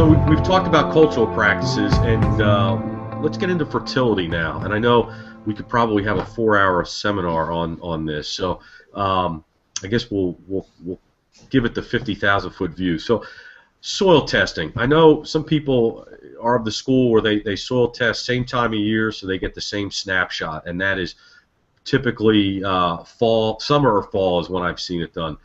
So we've talked about cultural practices, and let's get into fertility now. And I know we could probably have a 4-hour seminar on this. So I guess we'll give it the 50,000-foot view. So soil testing. I know some people are of the school where they soil test same time of year, so they get the same snapshot, and that is typically fall, summer or fall is when I've seen it done.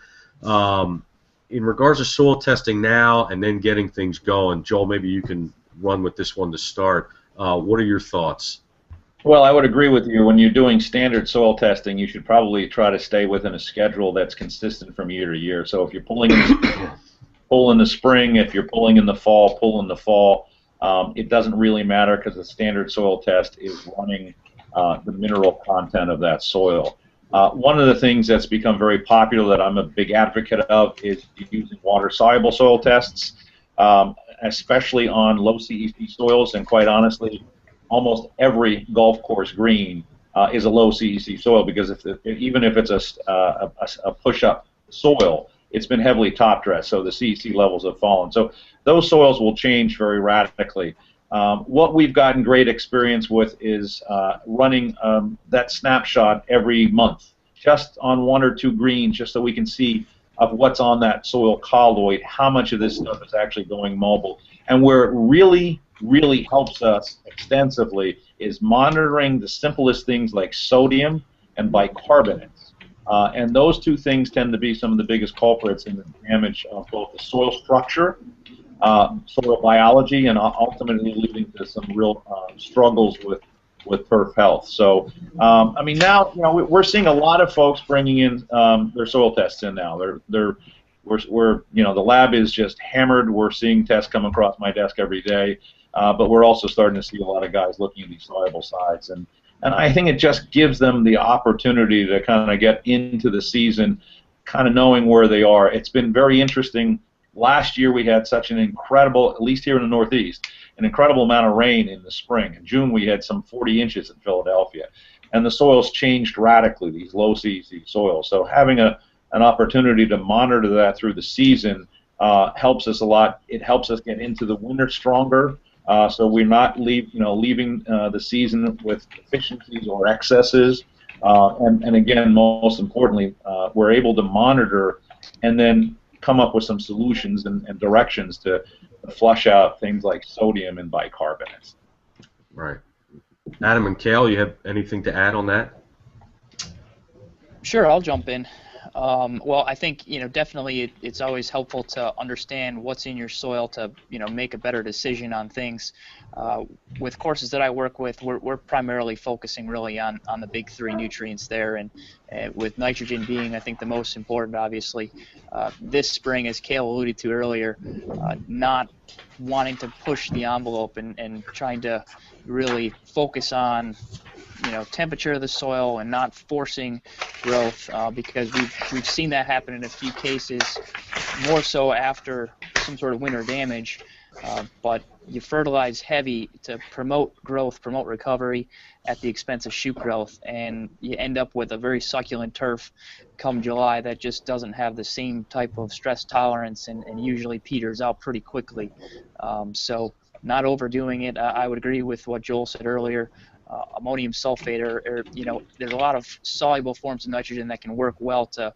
In regards to soil testing now and then getting things going, Joel, maybe you can run with this one to start. What are your thoughts? Well, I would agree with you. When you're doing standard soil testing, you should probably try to stay within a schedule that's consistent from year to year. So if you're pulling in the spring, pull in the spring. If you're pulling in the fall, pull in the fall. It doesn't really matter because the standard soil test is running the mineral content of that soil. One of the things that's become very popular that I'm a big advocate of is using water-soluble soil tests, especially on low CEC soils, and quite honestly, almost every golf course green is a low CEC soil, because even if it's a push-up soil, it's been heavily top-dressed, so the CEC levels have fallen. So those soils will change very radically. What we've gotten great experience with is running that snapshot every month, just on 1 or 2 greens, just so we can see of what's on that soil colloid, how much of this stuff is actually going mobile. And where it really, really helps us extensively is monitoring the simplest things like sodium and bicarbonates. And those two things tend to be some of the biggest culprits in the damage of both the soil structure, soil biology, and ultimately leading to some real struggles with turf health. So, I mean, now we're seeing a lot of folks bringing in their soil tests in now. We're the lab is just hammered. We're seeing tests come across my desk every day, but we're also starting to see a lot of guys looking at these soluble sides, and I think it just gives them the opportunity to kind of get into the season, kind of knowing where they are. It's been very interesting. Last year we had such an incredible, at least here in the Northeast, an incredible amount of rain in the spring. In June we had some 40 inches in Philadelphia, and the soils changed radically, these low CEC soils. So having an opportunity to monitor that through the season helps us a lot. It helps us get into the winter stronger, so we're not leaving the season with deficiencies or excesses. And again, most importantly, we're able to monitor and then come up with some solutions and directions to flush out things like sodium and bicarbonates. Right. Adam and Cale, you have anything to add on that? Sure, I'll jump in. Well, I think definitely it's always helpful to understand what's in your soil to make a better decision on things. With courses that I work with, we're primarily focusing really on the big 3 nutrients there, and with nitrogen being, I think, the most important. Obviously, this spring, as Cale alluded to earlier, not wanting to push the envelope and trying to really focus on temperature of the soil and not forcing growth, because we've seen that happen in a few cases, more so after some sort of winter damage. But you fertilize heavy to promote growth, promote recovery at the expense of shoot growth, and you end up with a very succulent turf come July that just doesn't have the same type of stress tolerance and usually peters out pretty quickly. So not overdoing it. I would agree with what Joel said earlier. Ammonium sulfate, or there's a lot of soluble forms of nitrogen that can work well to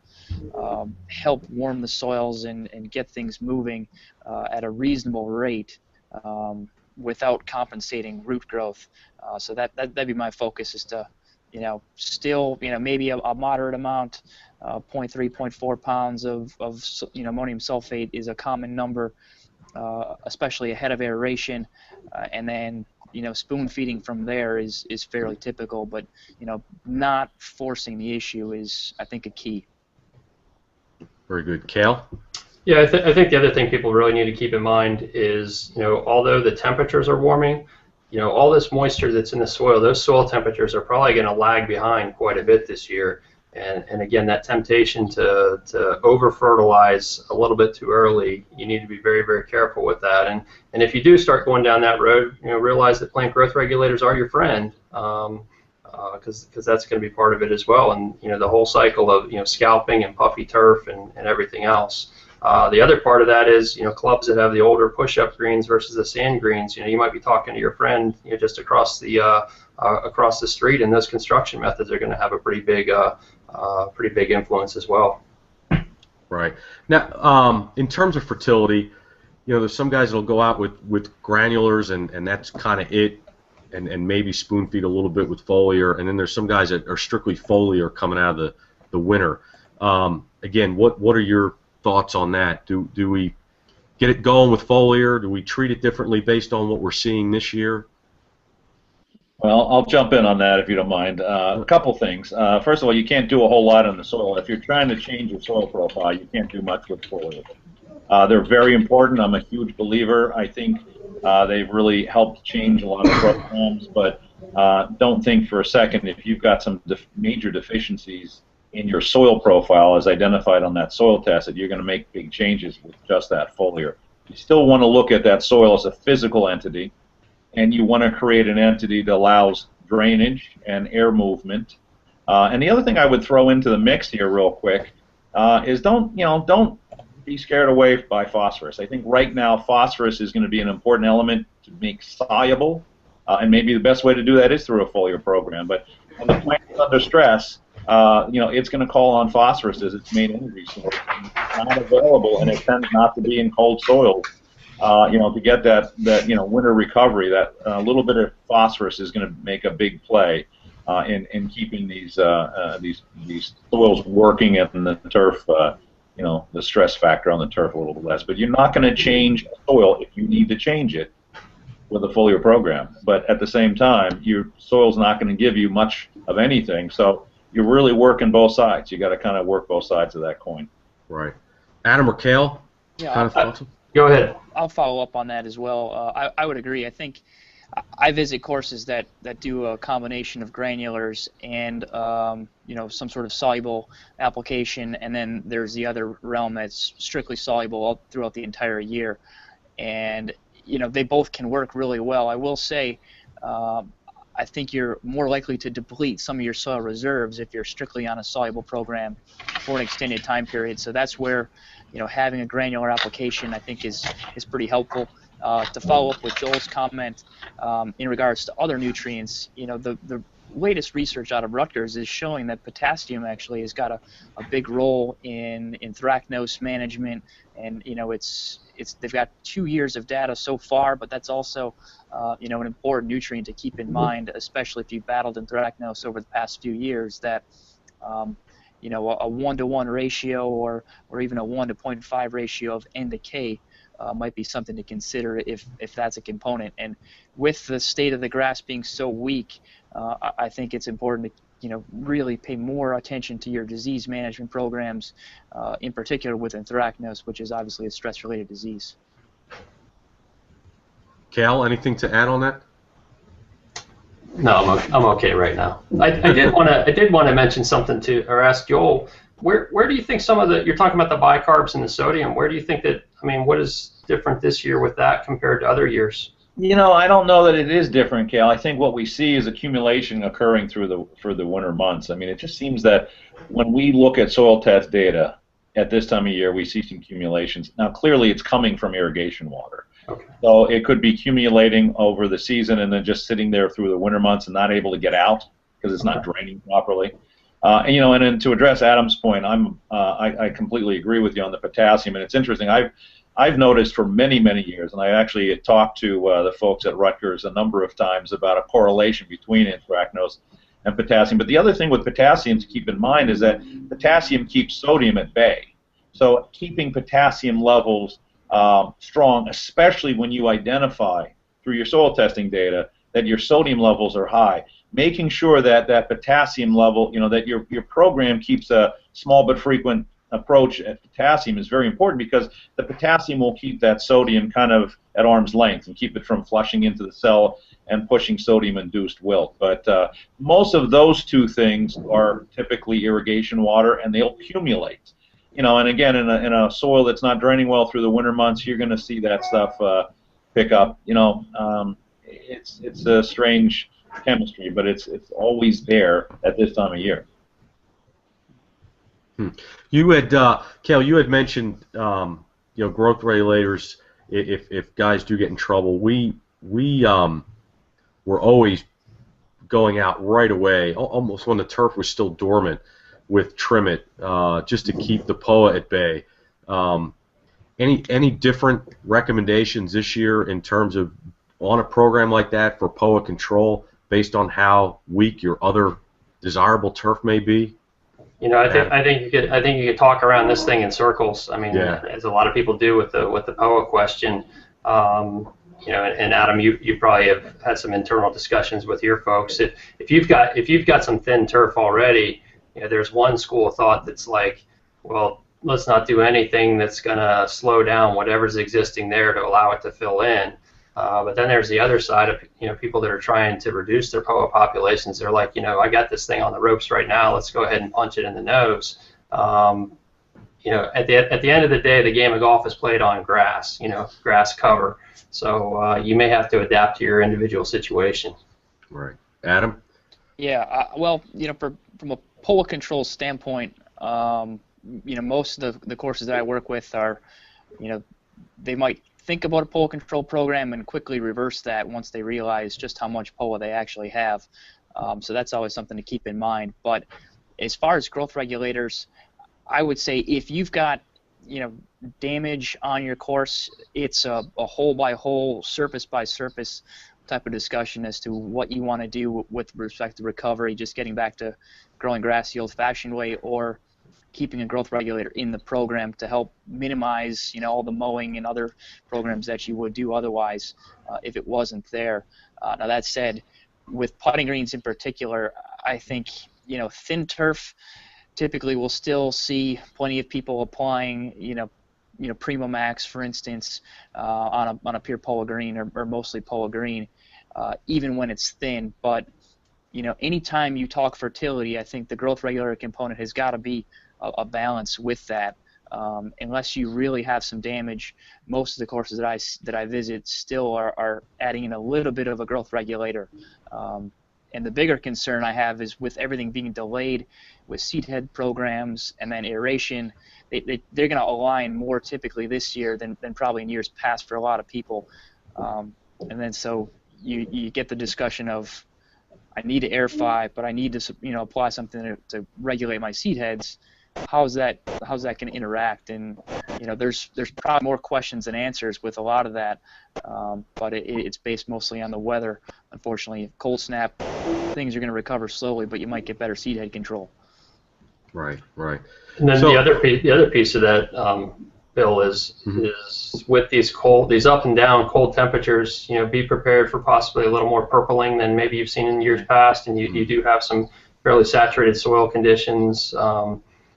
help warm the soils and get things moving at a reasonable rate without compensating root growth. So that'd be my focus, is to still maybe a moderate amount, 0.3, 0.4 pounds of ammonium sulfate is a common number, especially ahead of aeration, and then spoon feeding from there is fairly typical, but not forcing the issue is, I think, a key. Very good. Cale? Yeah, I think the other thing people really need to keep in mind is, although the temperatures are warming, all this moisture that's in the soil, those soil temperatures are probably going to lag behind quite a bit this year. And again, that temptation to over-fertilize a little bit too early, you need to be very, very careful with that. And if you do start going down that road, realize that plant growth regulators are your friend, because that's going to be part of it as well. And the whole cycle of scalping and puffy turf and everything else. The other part of that is, clubs that have the older push-up greens versus the sand greens. You might be talking to your friend, just across the street, and those construction methods are going to have a pretty big influence as well. Right. Now, in terms of fertility, there's some guys that'll go out with granulars, and that's kind of it, and maybe spoon feed a little bit with foliar, and then there's some guys that are strictly foliar coming out of the winter. Again, what are your thoughts on that? Do we get it going with foliar? Do we treat it differently based on what we're seeing this year? Well, I'll jump in on that if you don't mind. A couple things. First of all, you can't do a whole lot on the soil. If you're trying to change your soil profile, you can't do much with foliar. They're very important. I'm a huge believer. I think they've really helped change a lot of programs, but don't think for a second if you've got some major deficiencies in your soil profile as identified on that soil test that you're going to make big changes with just that foliar. You still want to look at that soil as a physical entity, and you want to create an entity that allows drainage and air movement. And the other thing I would throw into the mix here real quick is don't be scared away by phosphorus. I think right now phosphorus is going to be an important element to make soluble, and maybe the best way to do that is through a foliar program. But when the plant is under stress, it's going to call on phosphorus as its main energy source. It's not available, and it tends not to be in cold soils. To get that winter recovery, that little bit of phosphorus is going to make a big play in keeping these soils working and the turf, the stress factor on the turf a little bit less. But you're not going to change soil if you need to change it with a foliar program. But at the same time, your soil's not going to give you much of anything. So you're really working both sides. You got to kind of work both sides of that coin. Right. Adam or Cale? Yeah, kind of thoughts? Go ahead. I'll follow up on that as well. I would agree. I think I visit courses that do a combination of granulars and some sort of soluble application, and then there's the other realm that's strictly soluble all throughout the entire year. And they both can work really well. I will say I think you're more likely to deplete some of your soil reserves if you're strictly on a soluble program for an extended time period. So that's where having a granular application I think is pretty helpful. To follow up with Joel's comment in regards to other nutrients, the latest research out of Rutgers is showing that potassium actually has got a big role in anthracnose management, and they've got 2 years of data so far, but that's also an important nutrient to keep in mind, especially if you've battled anthracnose over the past few years, that a 1-to-1 ratio or even a 1-to-0.5 ratio of N to K might be something to consider if that's a component. And with the state of the grass being so weak, I think it's important to really pay more attention to your disease management programs, in particular with anthracnose, which is obviously a stress-related disease. Cale, anything to add on that? No, I'm okay right now. I did want to mention something or ask Joel. Where do you think you're talking about the bicarbs and the sodium? Where do you think what is different this year with that compared to other years? I don't know that it is different, Cale. I think what we see is accumulation occurring through the winter months. It just seems that when we look at soil test data at this time of year, we see some accumulations. Now, clearly, it's coming from irrigation water. Okay. So it could be accumulating over the season and then just sitting there through the winter months and not able to get out because it's not draining properly. And then to address Adam's point, I completely agree with you on the potassium, and it's interesting. I've noticed for many, many years, and I actually talked to the folks at Rutgers a number of times about a correlation between anthracnose and potassium. But the other thing with potassium to keep in mind is that potassium keeps sodium at bay. So keeping potassium levels strong, especially when you identify through your soil testing data that your sodium levels are high, making sure that that potassium level, that your program keeps a small but frequent approach at potassium is very important, because the potassium will keep that sodium kind of at arm's length and keep it from flushing into the cell and pushing sodium-induced wilt. But most of those two things are typically irrigation water, and they'll accumulate. And again, in a soil that's not draining well through the winter months, you're going to see that stuff pick up. It's a strange chemistry, but it's always there at this time of year. You had Cale, you had mentioned growth regulators. If guys do get in trouble, we were always going out right away, almost when the turf was still dormant, with trim it just to keep the POA at bay. Any different recommendations this year in terms of on a program like that for POA control based on how weak your other desirable turf may be? I think you could talk around this thing in circles. I mean, Yeah. as a lot of people do with the POA question. And Adam, you probably have had some internal discussions with your folks. If you've got some thin turf already, there's one school of thought that's like, well, let's not do anything that's going to slow down whatever's existing there to allow it to fill in. But then there's the other side of people that are trying to reduce their POA populations. They're like, I got this thing on the ropes right now. Let's go ahead and punch it in the nose. At the end of the day, the game of golf is played on grass. Grass cover. So you may have to adapt to your individual situation. Right, Adam. Yeah. From a POA control standpoint, most of the courses that I work with are, they might think about a POA control program and quickly reverse that once they realize just how much POA they actually have. So that's always something to keep in mind. But as far as growth regulators, I would say if you've got damage on your course, it's a hole by hole, surface by surface type of discussion as to what you want to do with respect to recovery, just getting back to growing grass the old-fashioned way, or keeping a growth regulator in the program to help minimize all the mowing and other programs that you would do otherwise if it wasn't there. Now that said, with putting greens in particular, I think thin turf typically we'll still see plenty of people applying Primo Max, for instance, on a pure POA green or mostly POA green, even when it's thin. But anytime you talk fertility, I think the growth regulator component has got to be a balance with that. Unless you really have some damage, most of the courses that I visit still are adding in a little bit of a growth regulator. And the bigger concern I have is with everything being delayed with seed head programs and then aeration, they're going to align more typically this year than probably in years past for a lot of people. And then so you get the discussion of, I need to air 5, but I need to apply something to regulate my seed heads. How's that going to interact? And there's probably more questions than answers with a lot of that, but it's based mostly on the weather. Unfortunately, cold snap, things are going to recover slowly, but you might get better seed head control. Right. And then the other piece of that, Bill, is with these up and down cold temperatures. Be prepared for possibly a little more purpling than maybe you've seen in years past, and you do have some fairly saturated soil conditions. They're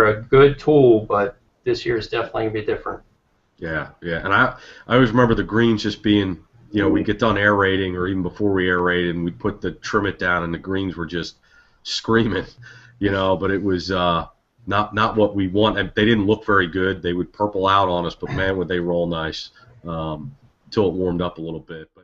a good tool, but this year is definitely going to be different. Yeah, and I always remember the greens just being, we'd get done aerating, or even before we aerated, and we'd put the trim it down, and the greens were just screaming, but it was not what we want. And they didn't look very good. They would purple out on us, but man, would they roll nice until it warmed up a little bit. But